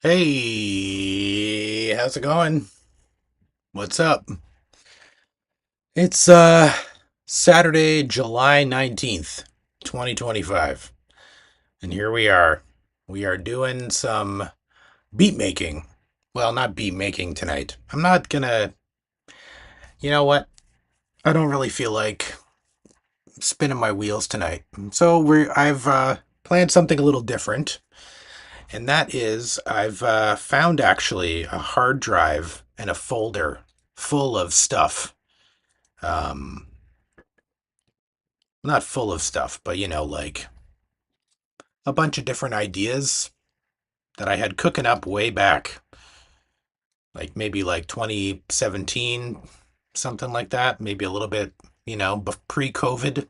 Hey, how's it going? What's up? It's Saturday, July 19th, 2025. And here we are. We are doing some beat making. Well, not beat making tonight. I'm not gonna, you know what? I don't really feel like spinning my wheels tonight. So I've planned something a little different, and that is I've found actually a hard drive and a folder full of stuff. Um, Not full of stuff, but like a bunch of different ideas that I had cooking up way back, like maybe like 2017, something like that, maybe a little bit, pre-COVID.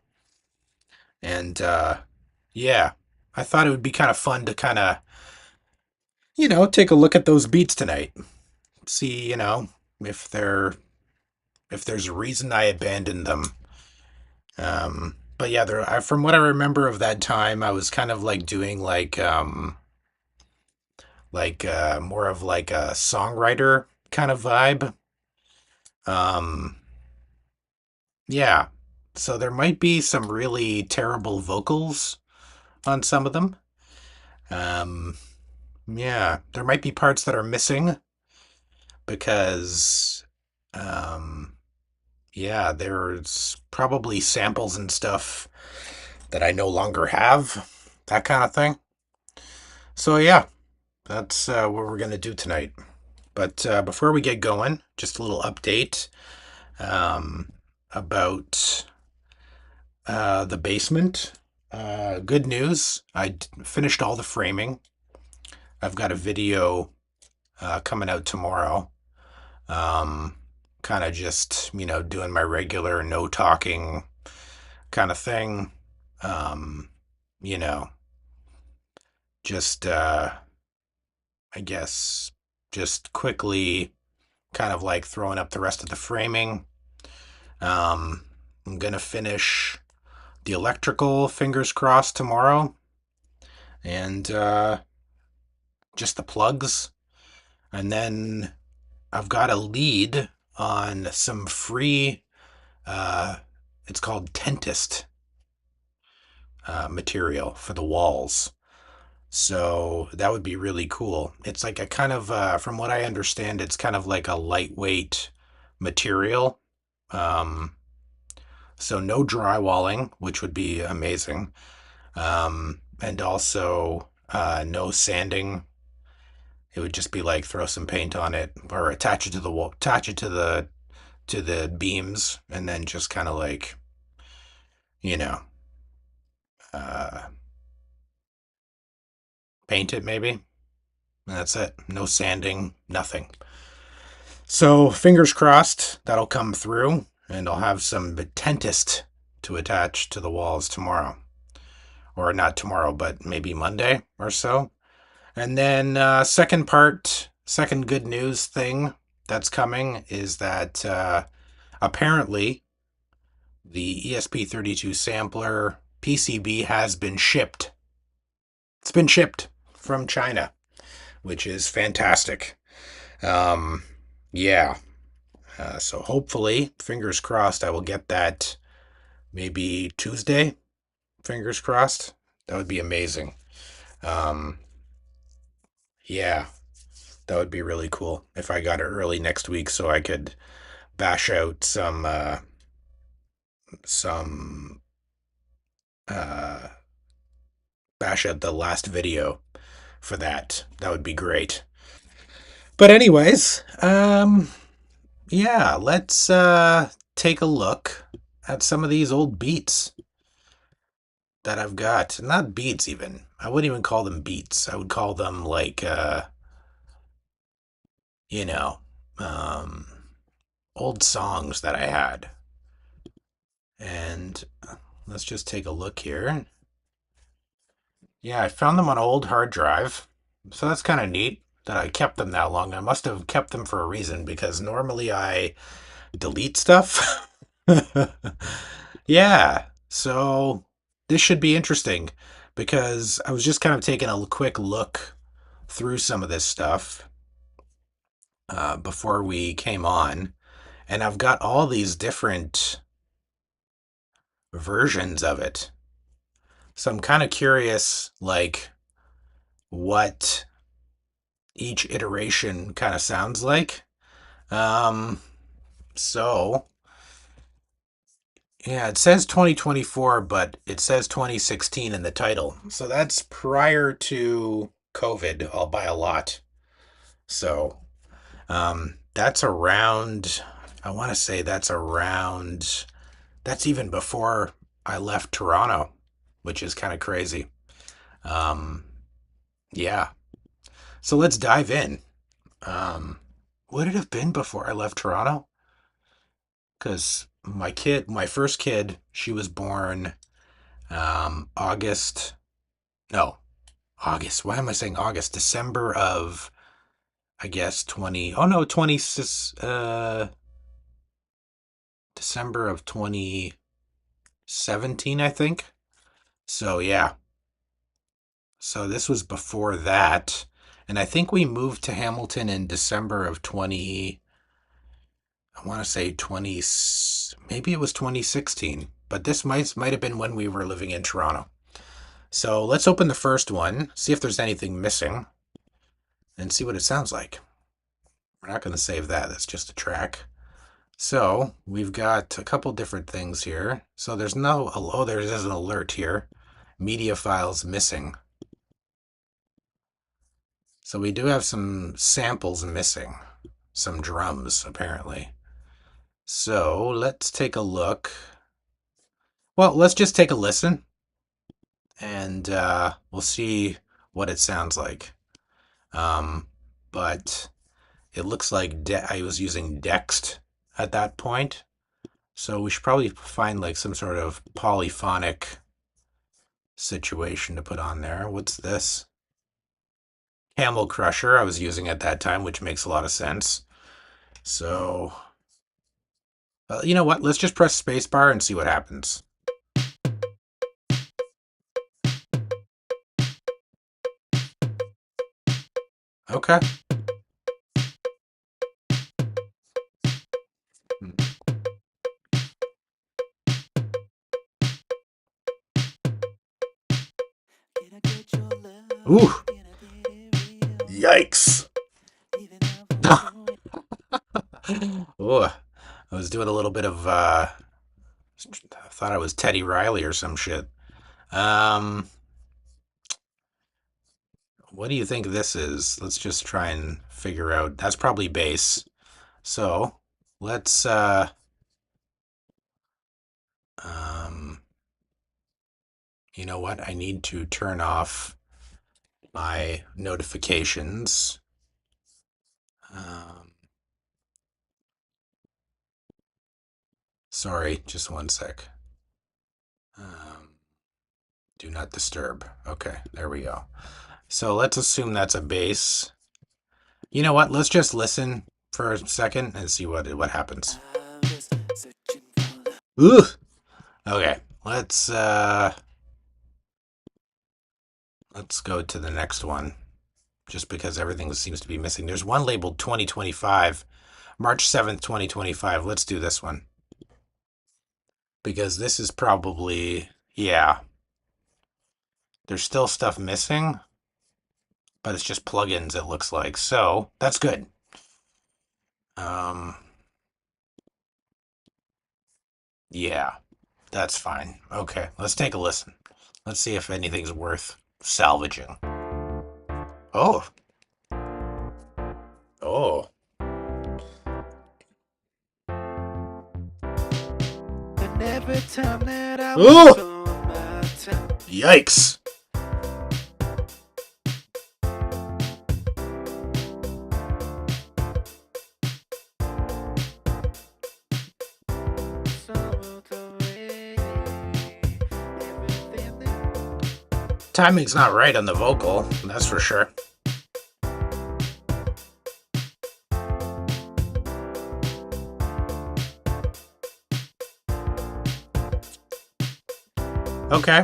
And yeah, I thought it would be kind of fun to kind of, take a look at those beats tonight. See, if they're if there's a reason I abandoned them. But yeah, from what I remember of that time, I was kind of like doing more of like a songwriter kind of vibe. Um, yeah. So there might be some really terrible vocals on some of them. Um, yeah, there might be parts that are missing because, um, yeah, there's probably samples and stuff that I no longer have, that kind of thing. So yeah, that's what we're gonna do tonight. But before we get going, just a little update um, about the basement. Good news. Finished all the framing. I've got a video coming out tomorrow. Um, Kind of just, doing my regular no talking kind of thing. Um, you know, just, I guess, just quickly kind of like throwing up the rest of the framing. Um, I'm going to finish the electrical, fingers crossed, tomorrow. And just the plugs. And then I've got a lead on some free, uh, it's called Tentist material for the walls. So that would be really cool. It's like a kind of, from what I understand, it's kind of like a lightweight material. Um, so no drywalling, which would be amazing. And also no sanding. It would just be like throw some paint on it or attach it to the wall, attach it to the beams, and then just kind of like you know uh, paint it maybe. And that's it. No sanding, nothing. So fingers crossed that'll come through, and I'll have some Tentist to attach to the walls tomorrow, or not tomorrow, but maybe Monday or so. And then second good news thing that's coming is that apparently the ESP32 sampler PCB has been shipped. It's been shipped from China, which is fantastic. Um, yeah. So hopefully, fingers crossed, I will get that maybe Tuesday. Fingers crossed. That would be amazing. Um, yeah, that would be really cool if I got it early next week so I could bash out some uh bash out the last video for that. That would be great. But anyways, yeah, let's take a look at some of these old beats that I've got. Not beats even. I wouldn't even call them beats. I would call them like you know, um old songs that I had. And let's just take a look here. Yeah, I found them on an old hard drive. So that's kind of neat that I kept them that long. I must have kept them for a reason because normally I delete stuff. Yeah, so this should be interesting because I was just kind of taking a quick look through some of this stuff before we came on, and I've got all these different versions of it. So I'm kind of curious, like, what each iteration kind of sounds like. Um, so, yeah, it says 2024, but it says 2016 in the title. So that's prior to COVID, all by a lot. So, that's around, I want to say that's even before I left Toronto, which is kind of crazy. Um, yeah. So let's dive in. Um, would it have been before I left Toronto? Because my first kid, she was born August. No, August. Why am I saying August? December of, I guess 20. Oh no, 20. December of 2017, I think. So yeah. So this was before that, and I think we moved to Hamilton in December of 20. I want to say 20, maybe it was 2016, but this might have been when we were living in Toronto. So let's open the first one, see if there's anything missing, and see what it sounds like. We're not going to save that, that's just a track. So we've got a couple different things here. So there's no, oh, there is an alert here. Media files missing. So we do have some samples missing. Some drums, apparently. So let's take a look. Well, let's just take a listen, and we'll see what it sounds like. But it looks like I was using Dext at that point, so we should probably find like some sort of polyphonic situation to put on there. What's this? Camel Crusher I was using at that time, which makes a lot of sense. So, you know what? Let's just press spacebar and see what happens. Okay. Ooh. Yikes. Ooh. I was doing a little bit of, I thought I was Teddy Riley or some shit. What do you think this is? Let's just try and figure out. That's probably bass. So, let's, you know what? I need to turn off my notifications. Sorry, just one sec. Do not disturb. Okay, there we go. So let's assume that's a bass. You know what? Let's just listen for a second and see what happens. Ooh. Okay, let's go to the next one. Just because everything seems to be missing. There's one labeled 2025, March 7th, 2025. Let's do this one. Because this is probably, yeah. There's still stuff missing, but it's just plugins, it looks like. So, that's good. Yeah, that's fine. Okay, let's take a listen. Let's see if anything's worth salvaging. Oh. Oh. Ooh! Yikes. Timing's not right on the vocal, that's for sure. Okay.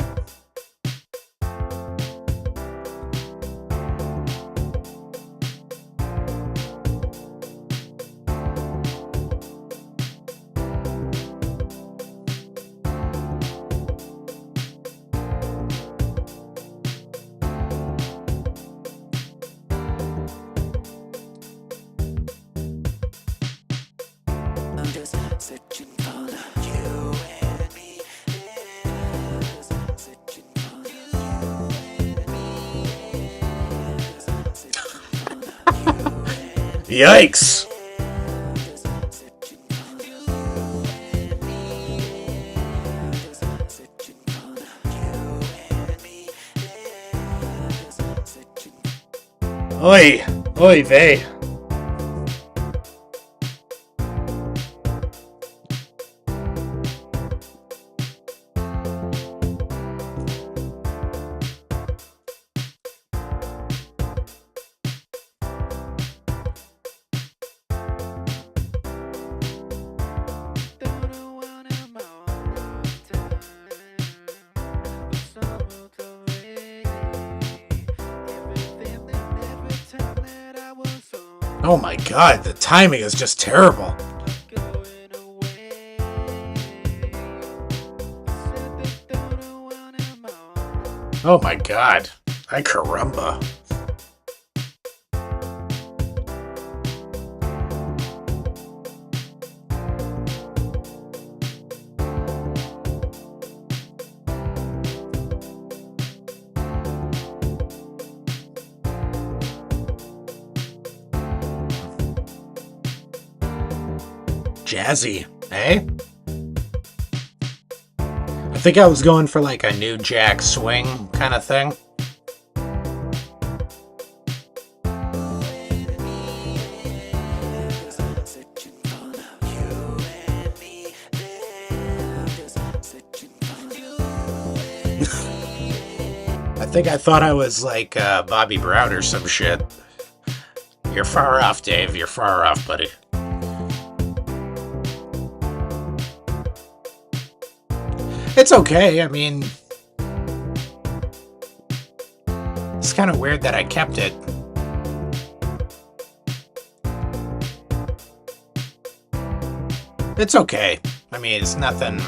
Yikes! Oi! Oi vey! Oh my god, the timing is just terrible. Oh my god. Ay caramba. Jazzy, eh? I think I was going for like a new jack swing kind of thing. I think I thought I was like Bobby Brown or some shit. You're far off, Dave. You're far off, buddy. It's okay. I mean, it's kind of weird that I kept it. It's okay. I mean, it's nothing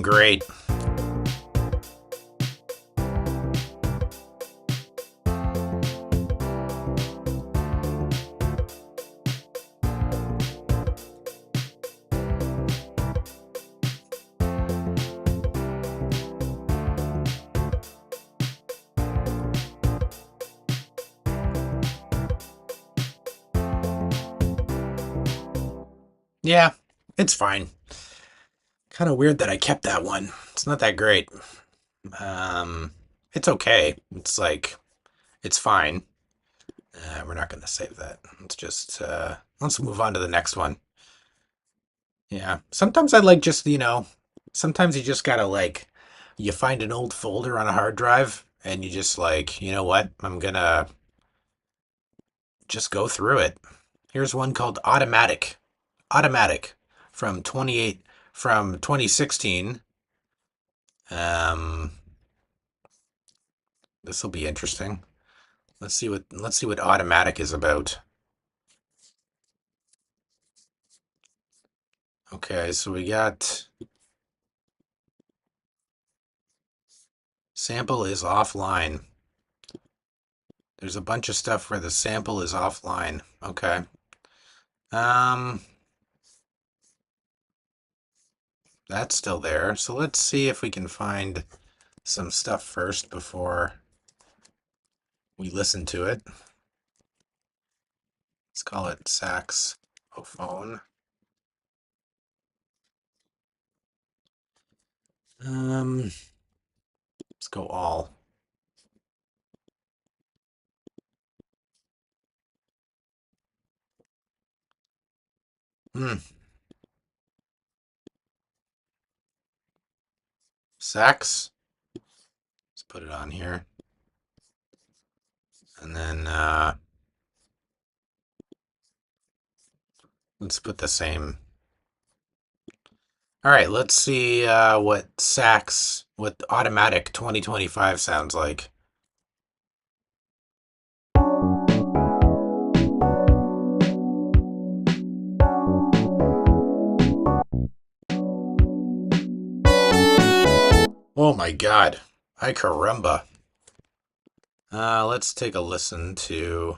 great. Yeah, it's fine. Kind of weird that I kept that one. It's not that great. It's okay. It's like, it's fine. We're not going to save that. Let's move on to the next one. Yeah. Sometimes I like just, sometimes you just gotta like, you find an old folder on a hard drive and you just like, you know what? I'm gonna just go through it. Here's one called Automatic. Automatic from 2016. Um, this will be interesting. Let's see what Automatic is about. Okay, so we got sample is offline. There's a bunch of stuff where the sample is offline. Okay. That's still there. So let's see if we can find some stuff first before we listen to it. Let's call it saxophone. Let's go all. Sax. Let's put it on here. And then let's put the same. All right, let's see what Automatic 2025 sounds like. Oh my god. Ay caramba. Let's take a listen to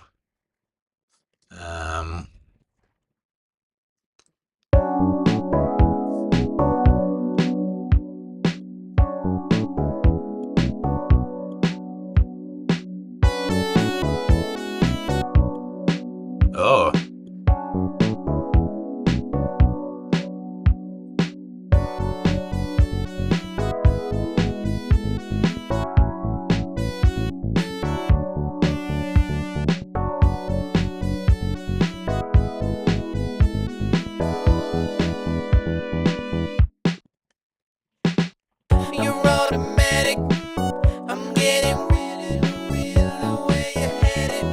You're automatic. I'm getting real the way you're headed.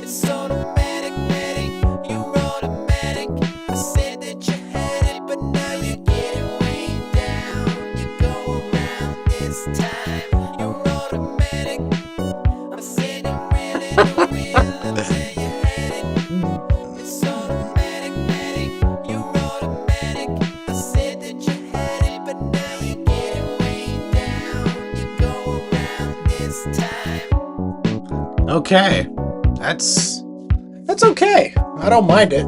It's automatic, matic. You're automatic. I said that you had it, but now you're getting way down. You go around this time. You're automatic. I'm sitting real the way you're headed. It's automatic, matic. You're automatic. I said that you had it, but now you're getting way down. You go around this time. Okay. That's okay. I don't mind it.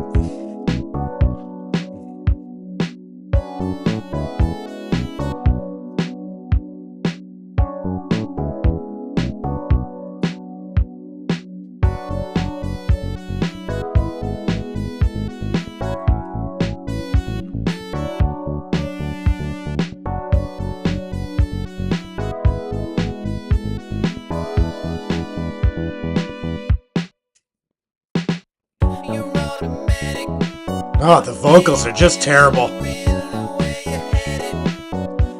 You're automatic. Oh, the vocals are just terrible.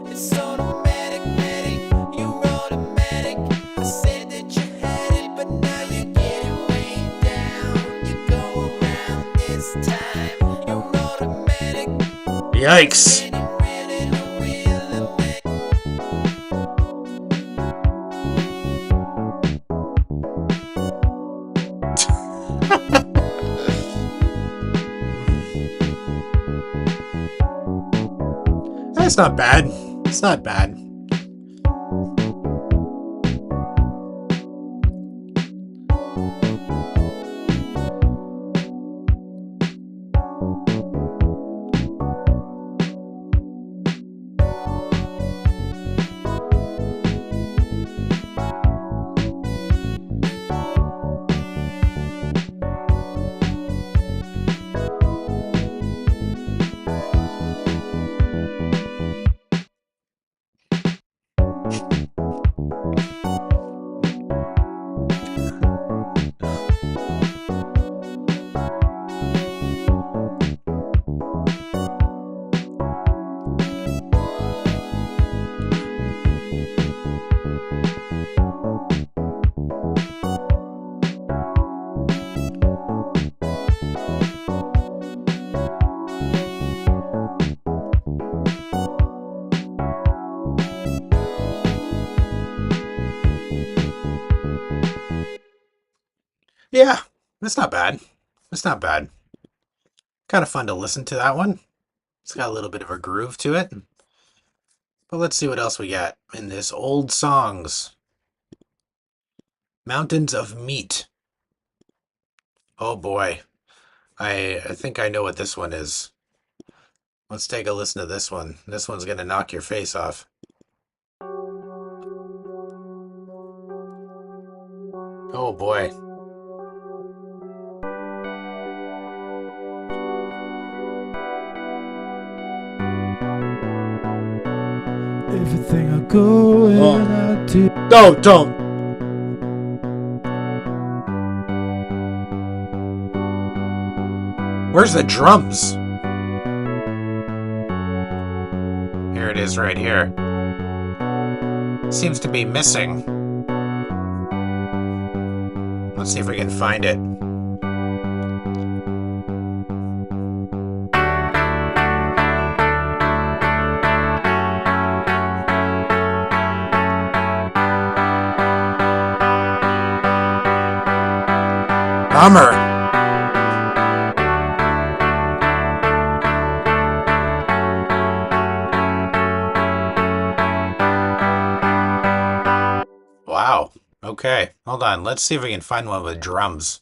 It's automatic, matic. You're automatic. I said that you had it, but now you're getting way down. You go around this time. You're automatic. Yikes. That's not bad. It's not bad. Yeah, that's not bad. It's not bad. Kind of fun to listen to that one. It's got a little bit of a groove to it. But let's see what else we got in this old songs. Mountains of Meat. Oh boy. I think I know what this one is. Let's take a listen to this one. This one's gonna knock your face off. Oh boy. Everything I go and I do. No, don't. Where's the drums? Here it is right here. Seems to be missing. Let's see if we can find it. Bummer. Wow. Okay. Hold on. Let's see if we can find one with drums.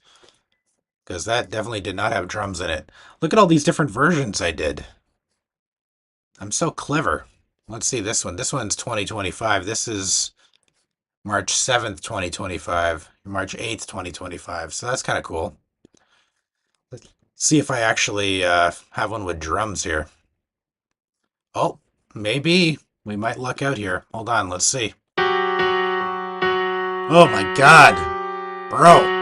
Because that definitely did not have drums in it. Look at all these different versions I did. I'm so clever. Let's see this one. This one's 2025. This is March 7th, 2025. March 8th, 2025. So that's kind of cool. Let's see if I actually have one with drums here. Oh, maybe. We might luck out here. Hold on. Let's see. Oh my God. Bro.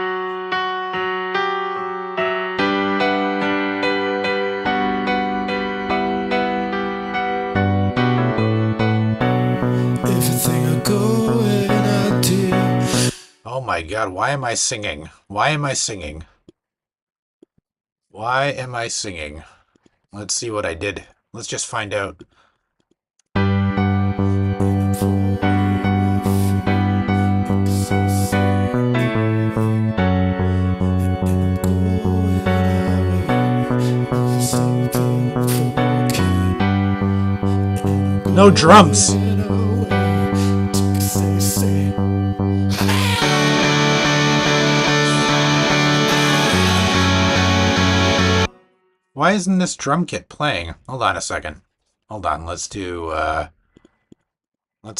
going out, dear. Oh my god, why am I singing? Why am I singing? Why am I singing? Let's see what I did. Let's just find out. No drums. Why isn't this drum kit playing? Hold on a second. Hold on, let's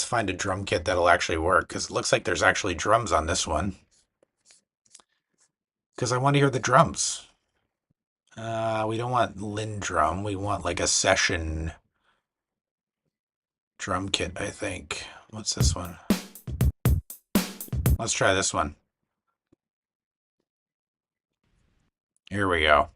find a drum kit that'll actually work, because it looks like there's actually drums on this one. Because I want to hear the drums. We don't want Lin drum, we want like a session drum kit, I think. What's this one? Let's try this one. Here we go.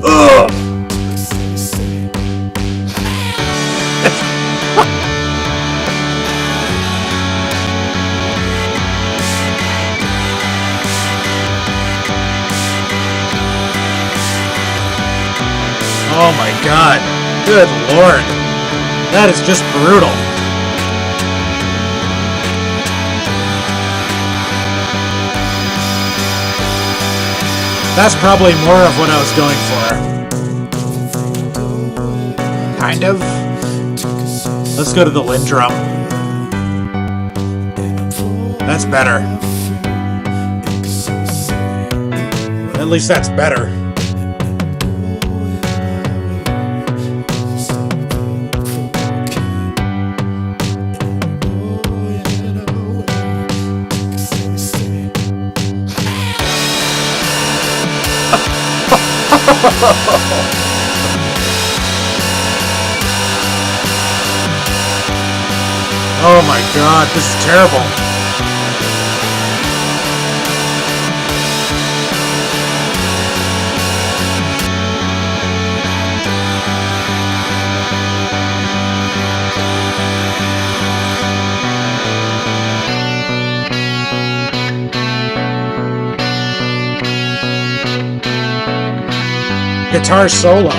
Ugh! Oh my god. Good lord. That is just brutal. That's probably more of what I was going for. Kind of. Let's go to the Lin drum. That's better. At least that's better. Oh my god, this is terrible. Guitar solo.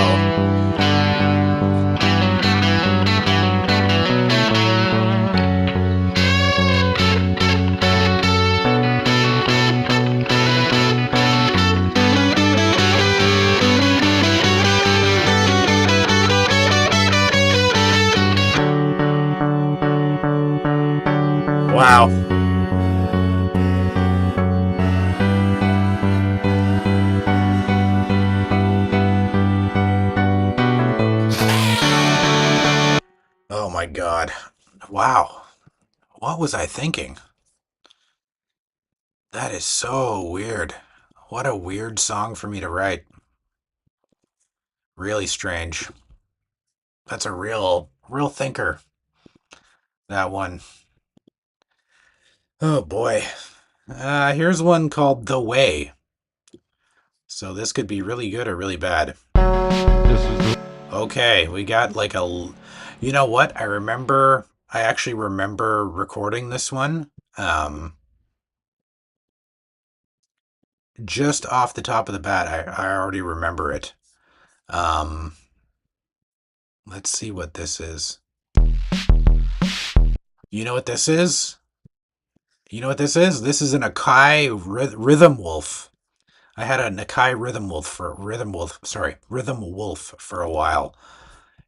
Wow. Oh my god. Wow. What was I thinking? That is so weird. What a weird song for me to write. Really strange. That's a real thinker. That one. Oh boy. Here's one called The Way. So this could be really good or really bad. Okay, we got like a... You know what? I actually remember recording this one. Just off the top of the bat, I already remember it. Um, let's see what this is. You know what this is? You know what this is? This is an Akai Rhythm Wolf. I had an Akai Rhythm Wolf for a while.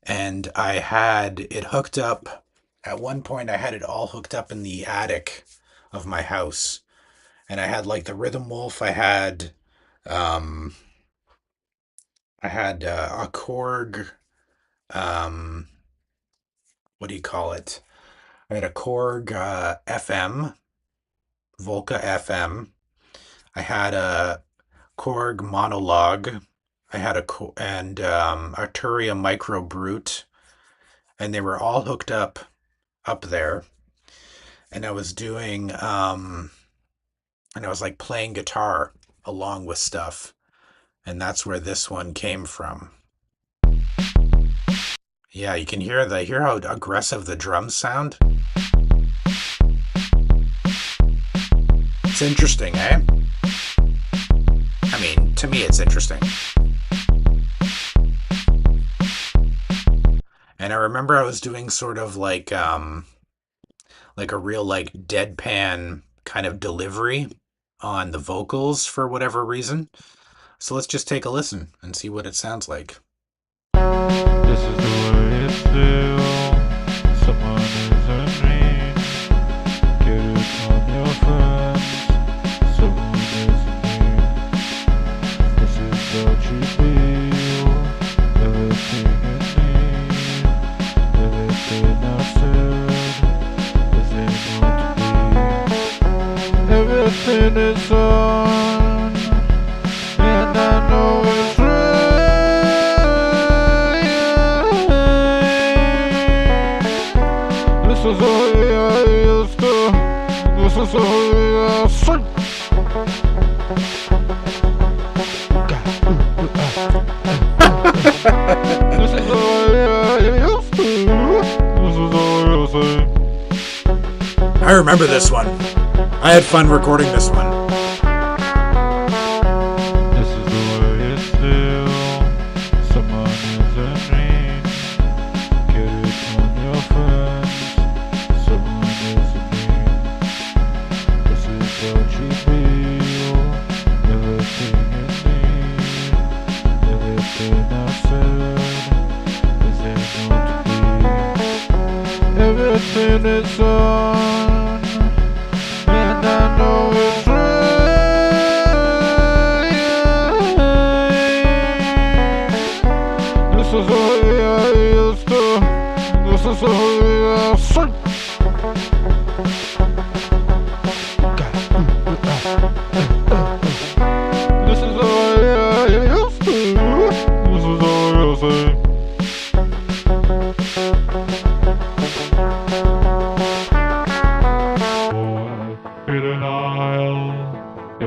And I had it hooked up. At one point, I had it all hooked up in the attic of my house. And I had like the Rhythm Wolf. Um, I had a Korg. Um, what do you call it? I had a Korg FM, Volca FM. I had a Korg Monologue. I had and Arturia Micro Brute, and they were all hooked up up there, and I was doing and I was like playing guitar along with stuff, and that's where this one came from. Yeah, you can hear how aggressive the drums sound. It's interesting, eh? I mean, to me, it's interesting. And I remember I was doing sort of like a real like deadpan kind of delivery on the vocals for whatever reason. So let's just take a listen and see what it sounds like. This is the way it feels. Someone is in need. Get it on your friends. Someone is in need. This is what you feel. Everything you need. Everything I said is able to be. Everything is on, and I know it's right. This is the way I used to. This is the way I sing. This is the way I used to. This is the way I sing. I remember this one. I had fun recording this one. This is the way it feels. Someone is in need. Get it on your friends. Someone is in need. This is what you feel. Everything you need. Everything I said is able to be. Everything is on, and I know it's right. This is the way I used to. This is the way I sing. This is the way I used to. This is the way I sing. In an aisle.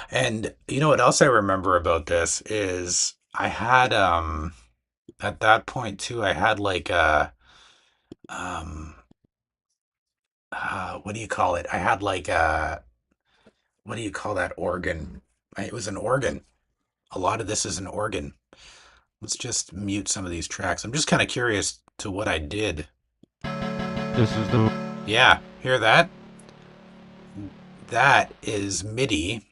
And you know what else I remember about this is I had at that point too, I had like a um what do you call it? I had like a what do you call that organ? It was an organ. A lot of this is an organ. Let's just mute some of these tracks. I'm just kind of curious to what I did. This is the. Yeah, hear that? That is MIDI,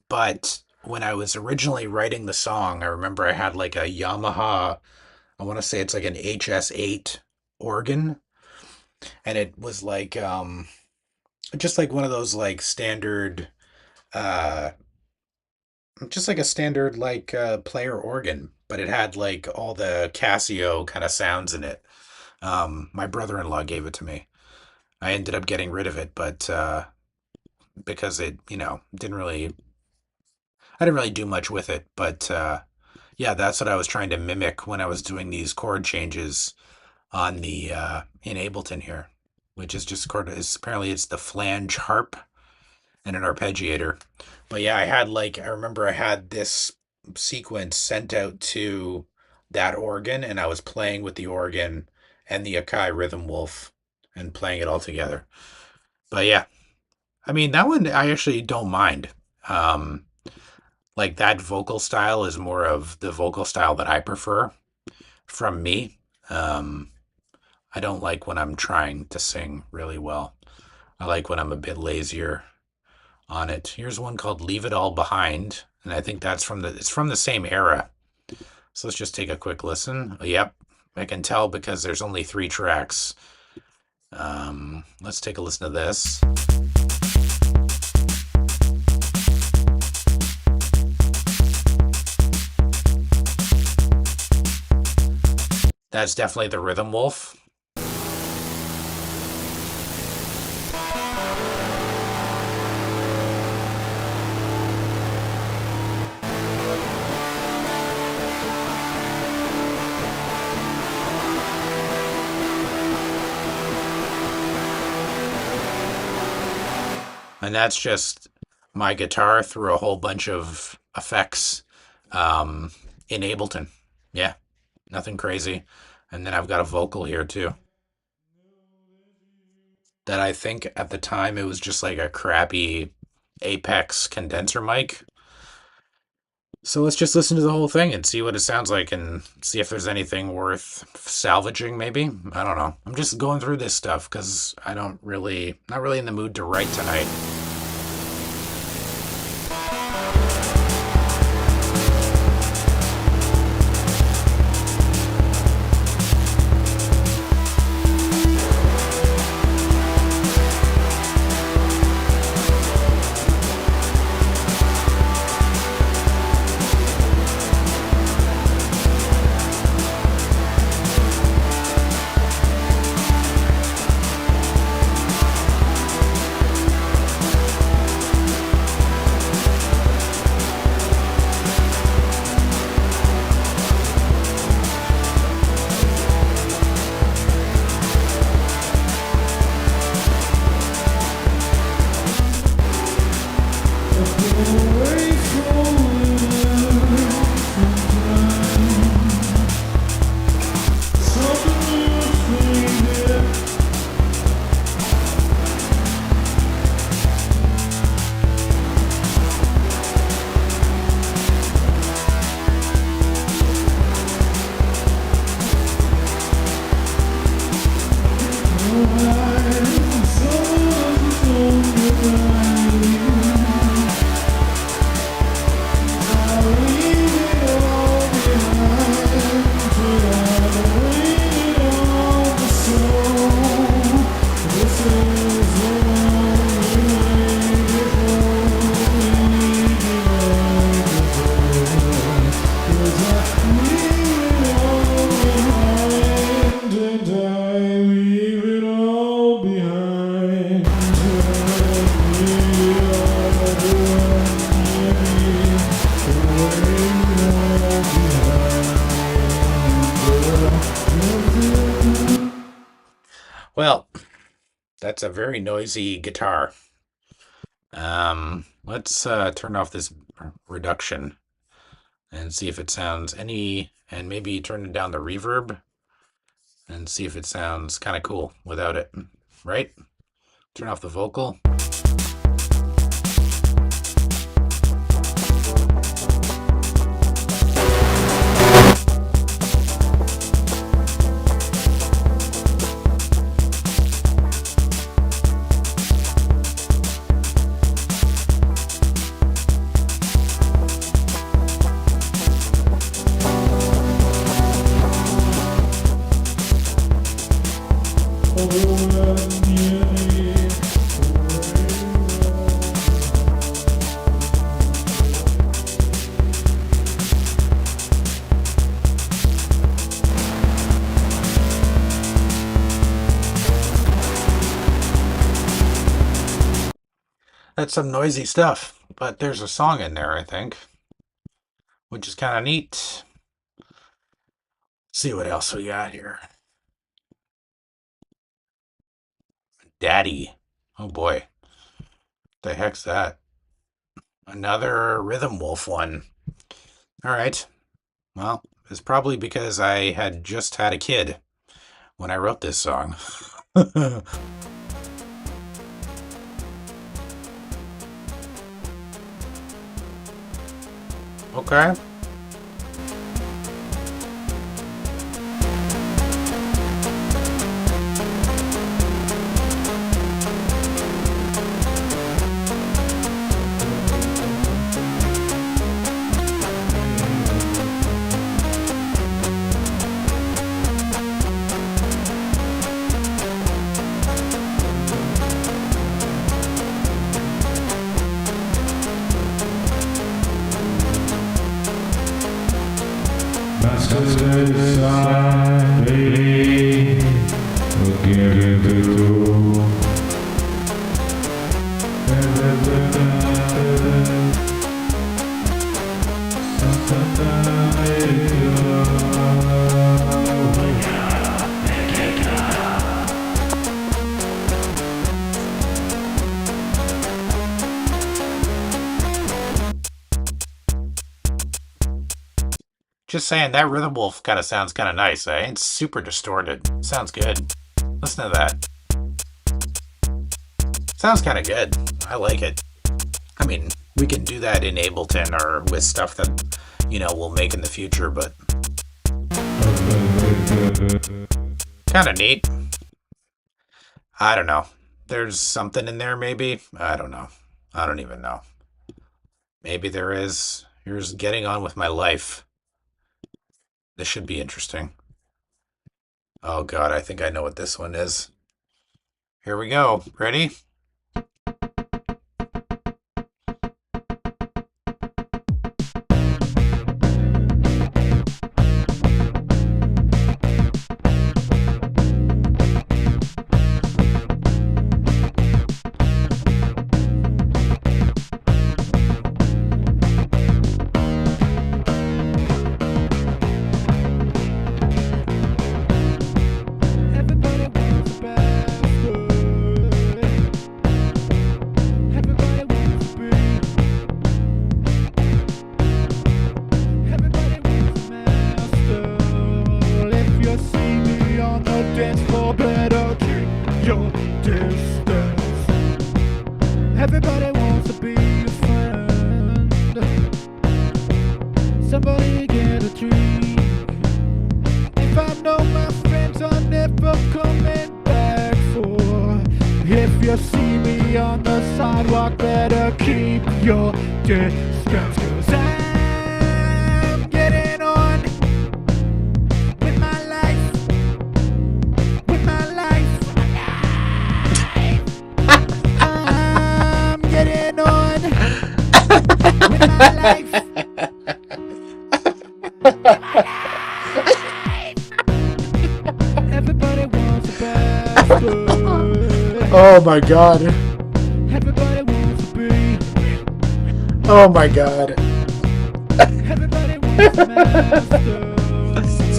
but when I was originally writing the song, I remember I had like a Yamaha, I want to say it's like an HS8 organ, and it was like just like one of those like standard uh just like a standard like player organ, but it had like all the Casio kind of sounds in it. My brother-in-law gave it to me. I ended up getting rid of it, but because it, I didn't really do much with it, but yeah, that's what I was trying to mimic when I was doing these chord changes on the in Ableton here, which is just chord is apparently it's the flange harp and an arpeggiator. But yeah, I remember I had this sequence sent out to that organ, and I was playing with the organ and the Akai Rhythm Wolf and playing it all together. But yeah, I mean that one I actually don't mind. Um, like that vocal style is more of the vocal style that I prefer from me. Um, I don't like when I'm trying to sing really well. I like when I'm a bit lazier on it. Here's one called Leave It All Behind, and I think it's from the same era. So let's just take a quick listen. Yep, I can tell because there's only 3 tracks. Let's take a listen to this. That's definitely the Rhythm Wolf. And that's just my guitar through a whole bunch of effects um, in Ableton. Yeah, nothing crazy. And then I've got a vocal here too. That I think at the time it was just like a crappy Apex condenser mic. So let's just listen to the whole thing and see what it sounds like and see if there's anything worth salvaging, maybe. I don't know. I'm just going through this stuff because not really in the mood to write tonight. Well, that's a very noisy guitar. Let's turn off this reduction and see if it sounds and maybe turn down the reverb and see if it sounds kind of cool without it, right? Turn off the vocal. That's some noisy stuff, but there's a song in there, I think, which is kind of neat. Let's see what else we got here. Daddy. Oh boy. The heck's that? Another Rhythm Wolf one. All right. Well, it's probably because I had just had a kid when I wrote this song. Okay. Just saying that rhythm wolf kind of sounds kind of nice, eh? It's super distorted. Sounds good. Listen to that. Sounds kind of good. I like it. I mean, we can do that in Ableton or with stuff that, we'll make in the future, but kind of neat. I don't know. There's something in there, maybe? I don't know. I don't even know. Maybe there is. Here's getting on with my life. This should be interesting. Oh, God, I think I know what this one is. Here we go. Ready? Everybody wants the best. Everybody wants to be. Everybody wants a master. If you see me on the dance floor, better keep your distance. Everybody wants to be a friend. Somebody get a drink. If I know my friends are never coming back for. If you see me on the sidewalk, better keep your distance. 'Cause I'm getting on with my life. With my life. I'm getting on with my life. Everybody wants a bastard. Oh my god. Everybody wants to be. Oh my god. Everybody wants a master.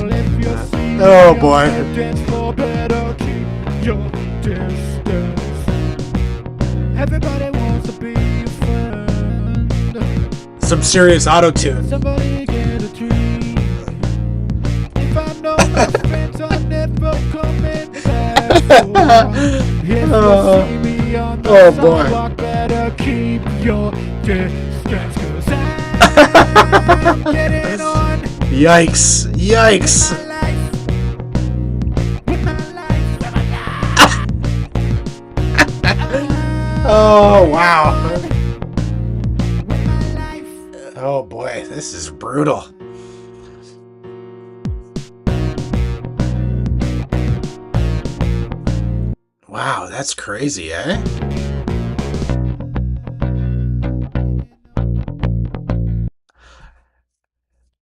If you see Oh me boy. on the dance floor, better keep your distance. Everybody wants to be a friend. Some serious auto tune. Somebody get a drink. If I know my friends are never coming back for. If you see me on the Oh, boy. sidewalk, better keep your distance. 'Cause I'm getting on Yikes. with Yikes. my life. With my life. With my life. Oh wow. With my life. Oh boy, this is brutal. Wow, that's crazy, eh?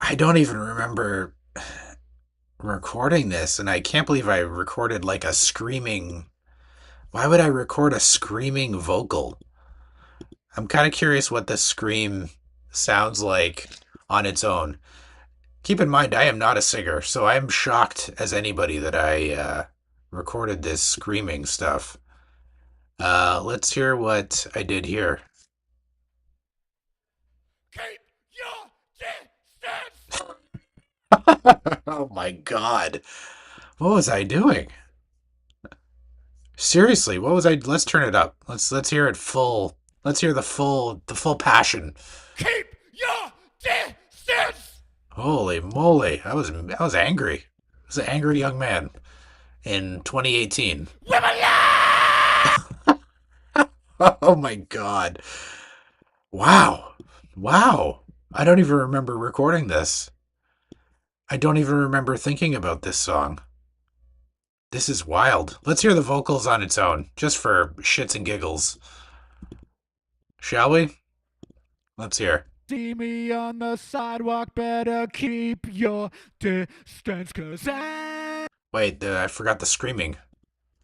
I don't even remember recording this, and I can't believe I recorded like a screaming. Why would I record a screaming vocal? I'm kind of curious what the scream sounds like on its own. Keep in mind, I am not a singer, so I'm shocked as anybody that I recorded this screaming stuff. Let's hear what I did here. Keep your distance. Oh my god. What was I doing? Seriously, what was I? Let's turn it up. Let's hear it full. Let's hear the full passion. Keep your distance. Holy moly. I was angry. I was an angry young man in 2018. With my life. Oh my god. Wow. Wow. I don't even remember recording this. I don't even remember thinking about this song. This is wild. Let's hear the vocals on its own, just for shits and giggles. Shall we? Let's hear. See me on the sidewalk, better keep your distance. 'Cause I Wait, I forgot the screaming.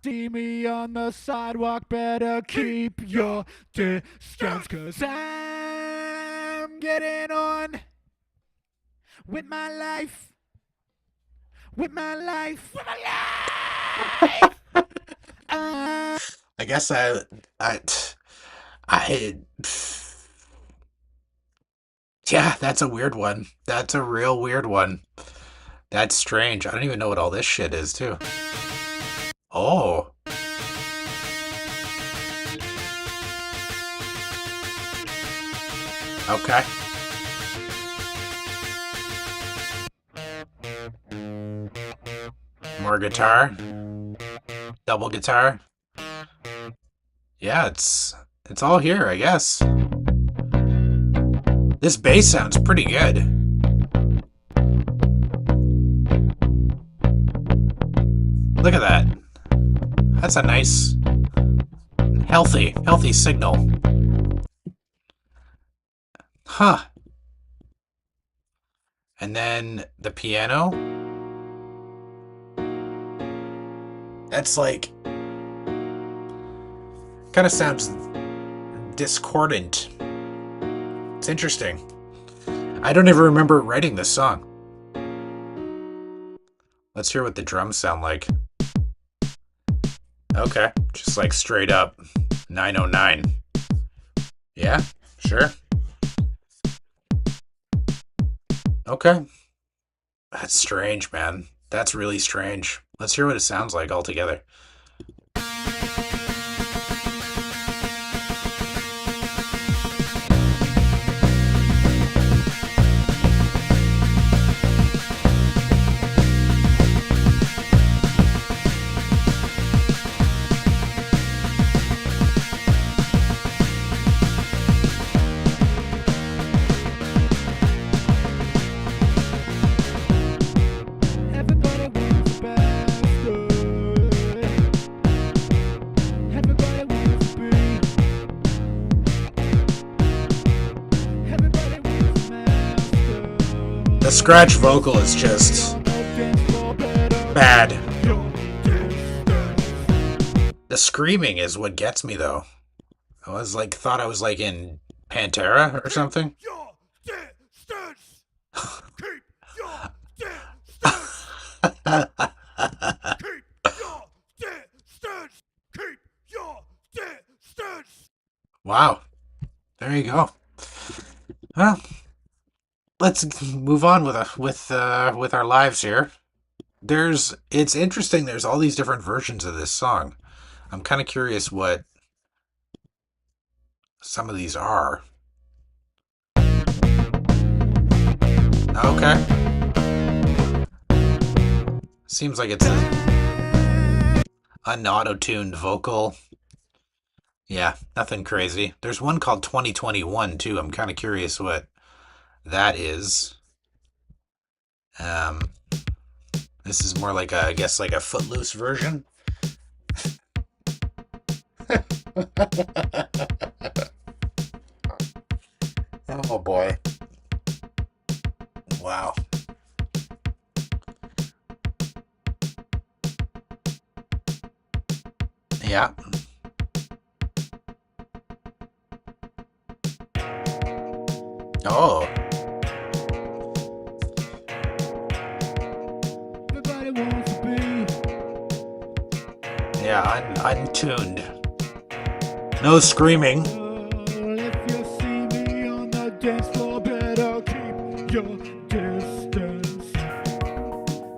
see me on the sidewalk, better keep your distance. 'Cause I'm getting on with my life. With my life. With my life. I guess I Yeah, that's a weird one. That's a real weird one. That's strange. I don't even know what all this shit is, too. Oh, okay. More guitar, double guitar. Yeah, it's all here, I guess. This bass sounds pretty good. Look at that. That's a nice, healthy signal. Huh. And then the piano. That's like, kind of sounds discordant. It's interesting. I don't ever remember writing this song. Let's hear what the drums sound like. Okay, just like straight up 909. Yeah, sure. Okay. That's strange, man. That's really strange. Let's hear what it sounds like altogether. Everybody wants the best. Everybody wants to be. Everybody wants the master. The scratch vocal is just bad. The screaming is what gets me, though. I was like, thought I was like in Pantera or something. Your distance. Keep your distance. Keep your distance. Keep your distance. Wow. There you go. Well, let's move on with our lives here. It's interesting. There's all these different versions of this song. I'm kind of curious what some of these are. Okay. Seems like it's an auto-tuned vocal. Yeah, nothing crazy. There's one called 2021 too. I'm kind of curious what that is. Um, this is more like I guess like a Footloose version. Oh boy. Wow. Yeah. Oh. Everybody wants to be. Yeah, untuned. No screaming. If you see me on the dance floor, better keep your distance.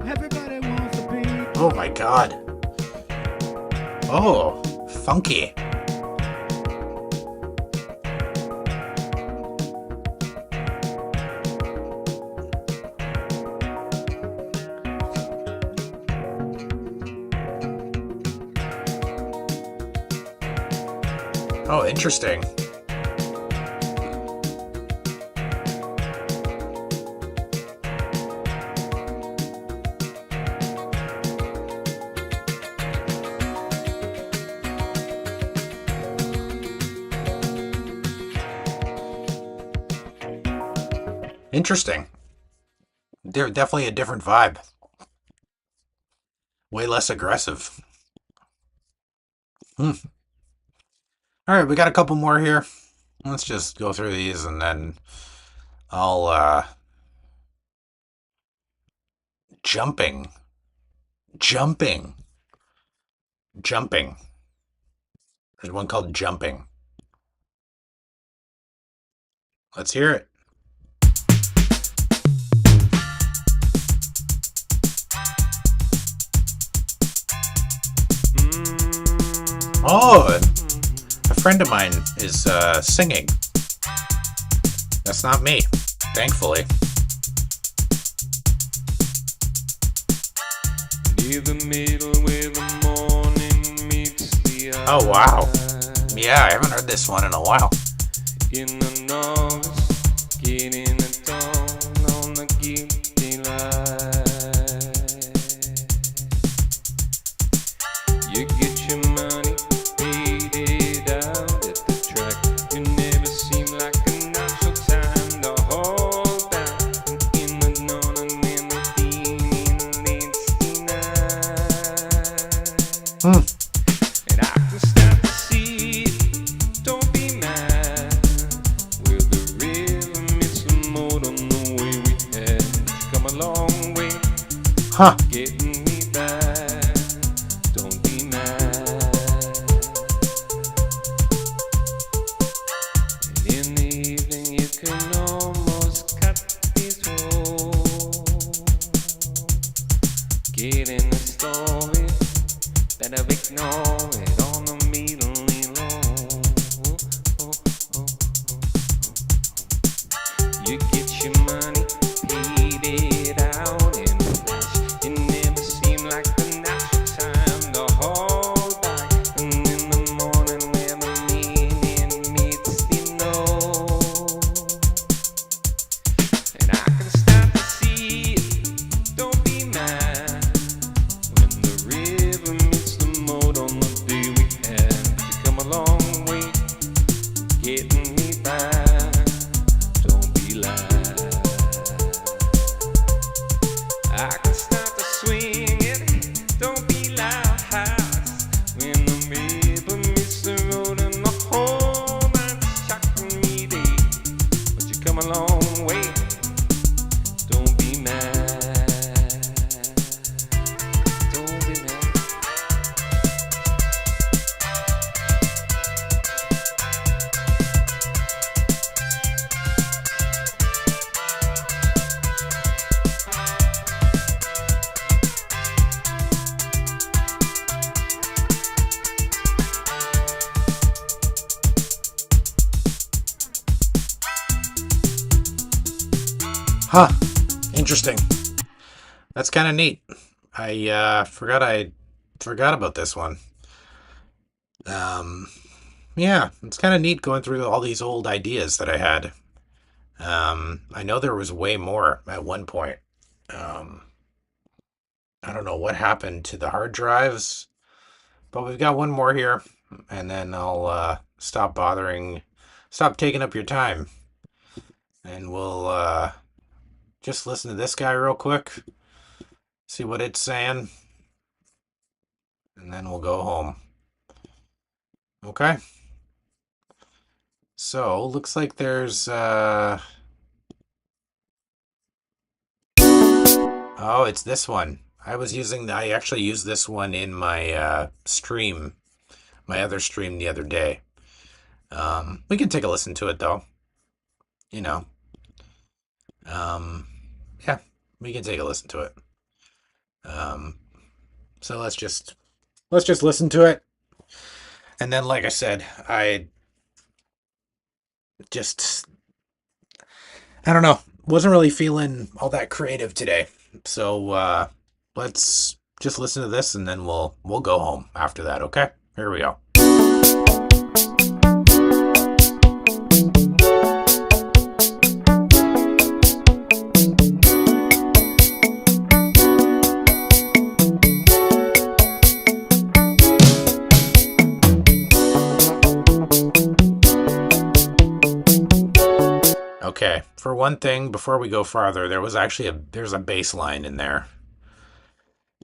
Everybody wants to be. Oh my god. Oh, funky. Oh, interesting. Interesting. They're definitely a different vibe. Way less aggressive. Hmm. All right, we got a couple more here. Let's just go through these and then I'll jumping. Jumping. Jumping. There's one called Jumping. Let's hear it. Oh, a friend of mine is singing. That's not me, thankfully. Near the middle where the morning meets the eye. Oh, wow. Yeah, I haven't heard this one in a while. In the novice, getting the dawn on the guilty light. You get your money, paid it out at the track. You never seem like a natural time to hold back. In the dawn and in the beaming late night. And I can start to see it, don't be mad. Where the rhythm meets the mode on the way we had. Come a long way, Huh. getting me back. Don't be mad. And in the evening you can almost cut these roads. Get in the story, better ignore it on the middle low. You get your money, paid it out in a flash. It never seemed like the natural time to hold back. And in the morning when the meaning meets the know. And I can start to see it, don't be mad. When the river meets the mode on the day we had. You come a long way, getting me back. Don't be lied. I can start to swing it, don't be loud. When the river meets the road and the whole man's shocking me day. But you come a long way, don't be mad. Don't be mad. Huh. Interesting. That's kind of neat. I forgot about this one. Yeah, it's kind of neat going through all these old ideas that I had. I know there was way more at one point. Um, I don't know what happened to the hard drives, but we've got one more here, and then I'll stop taking up your time, and we'll just listen to this guy real quick, see what it's saying, and then we'll go home. Okay? So, looks like there's oh, it's this one. I actually used this one in my stream, my other stream the other day. We can take a listen to it though. You know. Yeah, we can take a listen to it. So let's just listen to it. And then, like I said, I don't know, wasn't really feeling all that creative today. So let's just listen to this, and then we'll go home after that. Okay, here we go. Okay, for one thing, before we go farther, there's a bass line in there.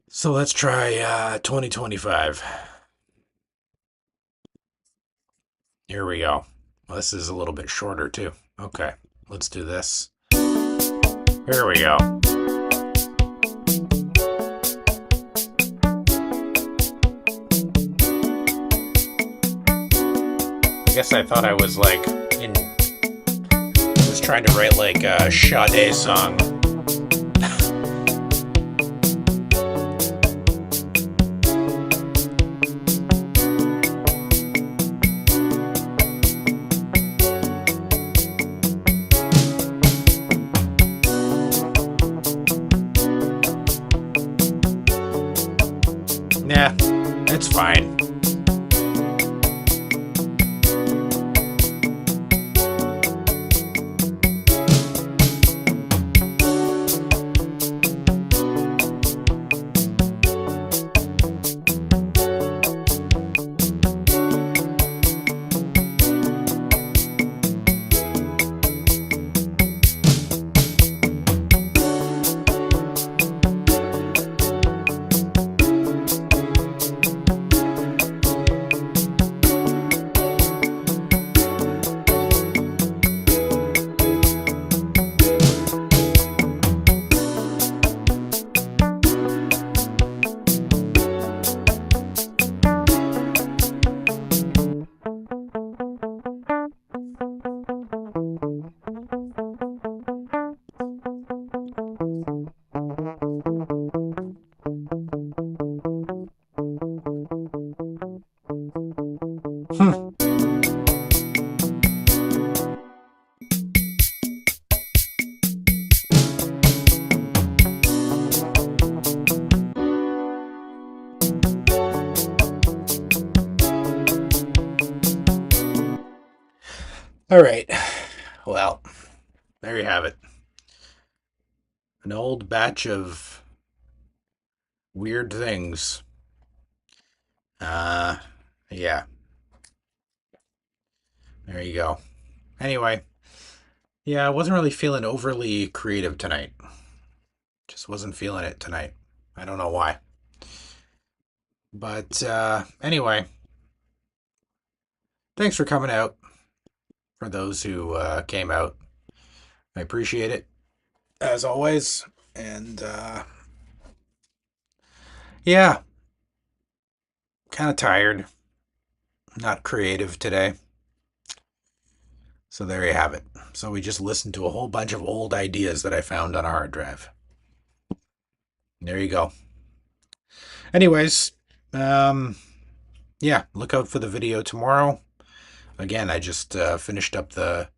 So let's try 2025. Here we go. Well, this is a little bit shorter too. Okay, let's do this. Here we go. I guess I thought I was trying to write like a Sade song. fine. Hmm. All right. Well, there you have it. An old batch of weird things. Uh, yeah. There you go. Anyway, yeah, I wasn't really feeling overly creative tonight. Just wasn't feeling it tonight. I don't know why. But anyway, thanks for coming out. For those who came out, I appreciate it as always. And yeah, kind of tired, not creative today. So there you have it. So we just listened to a whole bunch of old ideas that I found on a hard drive. There you go. Anyways, um, yeah, look out for the video tomorrow. Again, I just finished up the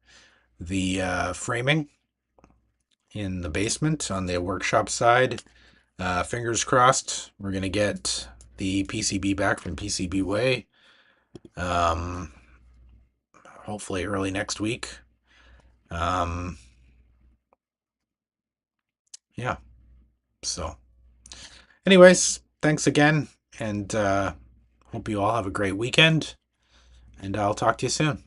framing in the basement on the workshop side. Fingers crossed, we're gonna get the PCB back from PCB Way. Um, hopefully early next week. Um, yeah. So, anyways, thanks again, and hope you all have a great weekend. And I'll talk to you soon.